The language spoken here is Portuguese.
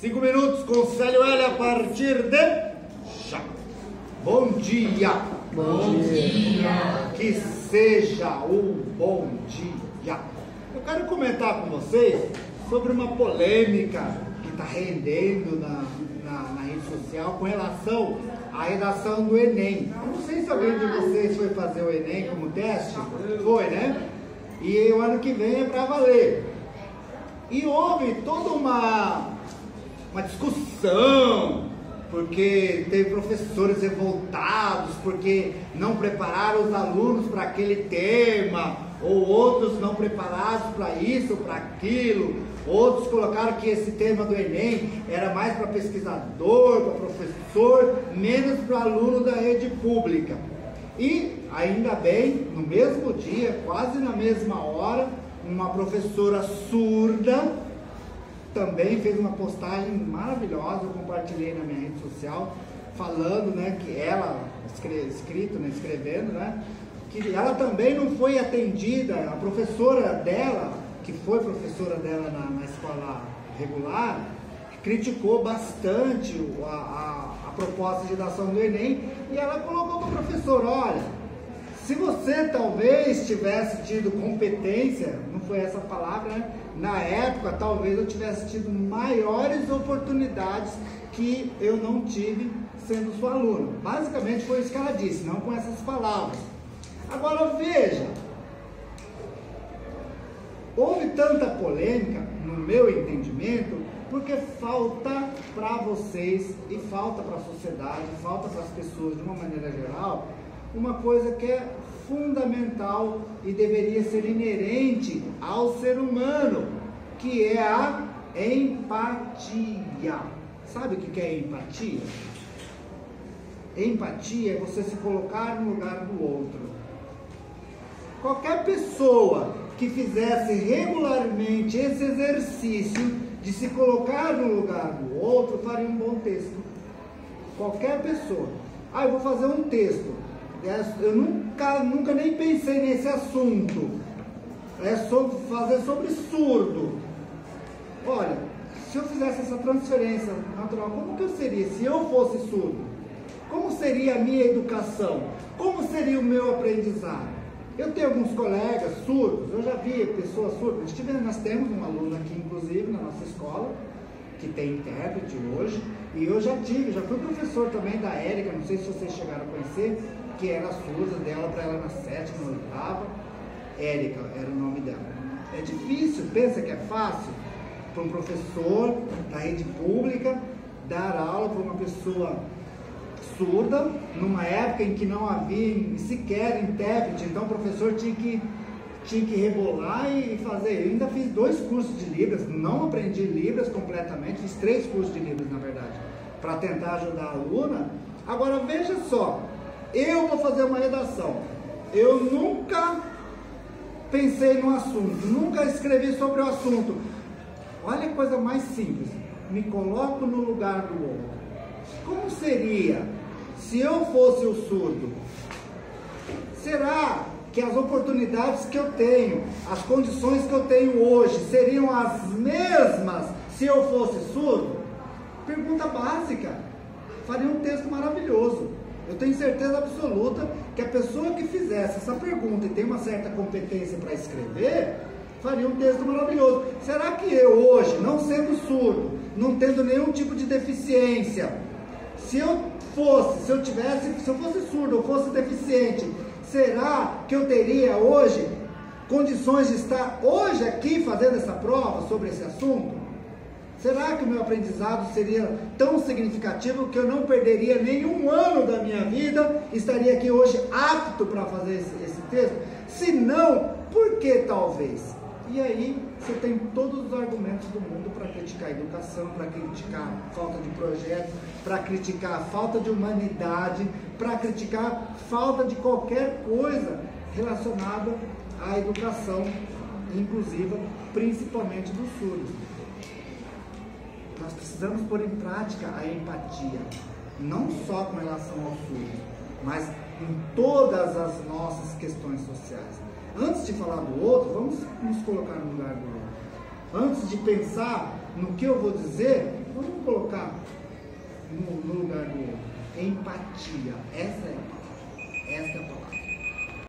5 minutos com Célio L a partir de já. Bom dia. Bom dia. Que seja um bom dia. Eu quero comentar com vocês sobre uma polêmica que está rendendo na rede social com relação à redação do Enem. Eu não sei se alguém de vocês foi fazer o Enem como teste. Foi, né? E o ano que vem é para valer. E houve toda uma discussão, porque teve professores revoltados, porque não prepararam os alunos para aquele tema, ou outros não preparados para isso, para aquilo, outros colocaram que esse tema do Enem era mais para pesquisador, para professor, menos para aluno da rede pública. E, ainda bem, no mesmo dia, quase na mesma hora, uma professora surda também fez uma postagem maravilhosa, eu compartilhei na minha rede social, falando, né, que ela, escrevendo, né, que ela também não foi atendida, a professora dela, que foi professora dela na escola regular, criticou bastante a proposta de redação do Enem, e ela colocou para o professor: olha, se você talvez tivesse tido competência, não foi essa palavra, né? Na época, talvez eu tivesse tido maiores oportunidades que eu não tive sendo sua aluna. Basicamente foi isso que ela disse, não com essas palavras. Agora veja, houve tanta polêmica, no meu entendimento, porque falta para vocês e falta para a sociedade, falta para as pessoas de uma maneira geral, uma coisa que é fundamental e deveria ser inerente ao ser humano, que é a empatia. Sabe o que é empatia? Empatia é você se colocar no lugar do outro. Qualquer pessoa que fizesse regularmente esse exercício de se colocar no lugar do outro faria um bom texto. Qualquer pessoa. Eu vou fazer um texto. Eu nunca nem pensei nesse assunto. É fazer sobre surdo. Olha, se eu fizesse essa transferência natural, como que eu seria se eu fosse surdo? Como seria a minha educação? Como seria o meu aprendizado? Eu tenho alguns colegas surdos, eu já vi pessoas surdas. Nós temos um aluno aqui, inclusive, na nossa escola, que tem intérprete hoje, e eu já fui professor também da Érica, não sei se vocês chegaram a conhecer, que era surda, dela para ela na 7ª, na 8ª, Érica era o nome dela. É difícil, pensa que é fácil para um professor da rede pública dar aula para uma pessoa surda, numa época em que não havia sequer intérprete, então o professor tinha que rebolar e fazer. Eu ainda fiz 2 cursos de Libras, não aprendi Libras completamente, fiz 3 cursos de Libras, na verdade, para tentar ajudar a aluna. Agora veja só, eu vou fazer uma redação, eu nunca pensei no assunto, nunca escrevi sobre o assunto. Olha a coisa mais simples, me coloco no lugar do outro. Como seria se eu fosse o surdo? Será que as oportunidades que eu tenho, as condições que eu tenho hoje, seriam as mesmas se eu fosse surdo? Pergunta básica. Faria um texto maravilhoso. Eu tenho certeza absoluta que a pessoa que fizesse essa pergunta e tem uma certa competência para escrever, faria um texto maravilhoso. Será que eu hoje, não sendo surdo, não tendo nenhum tipo de deficiência, se eu fosse surdo ou fosse deficiente, será que eu teria hoje condições de estar hoje aqui fazendo essa prova sobre esse assunto? Será que o meu aprendizado seria tão significativo que eu não perderia nenhum ano da minha vida, estaria aqui hoje apto para fazer esse texto? Se não, por que talvez? E aí você tem todos os argumentos do mundo para criticar a educação, para criticar a falta de projeto, para criticar a falta de humanidade, para criticar a falta de qualquer coisa relacionada à educação inclusiva, principalmente do surdo. Nós precisamos pôr em prática a empatia, não só com relação ao surdo, mas em todas as nossas questões sociais. Antes de falar do outro, vamos nos colocar no lugar do outro. Antes de pensar no que eu vou dizer, Vamos colocar no lugar do outro. Empatia. Essa é a palavra.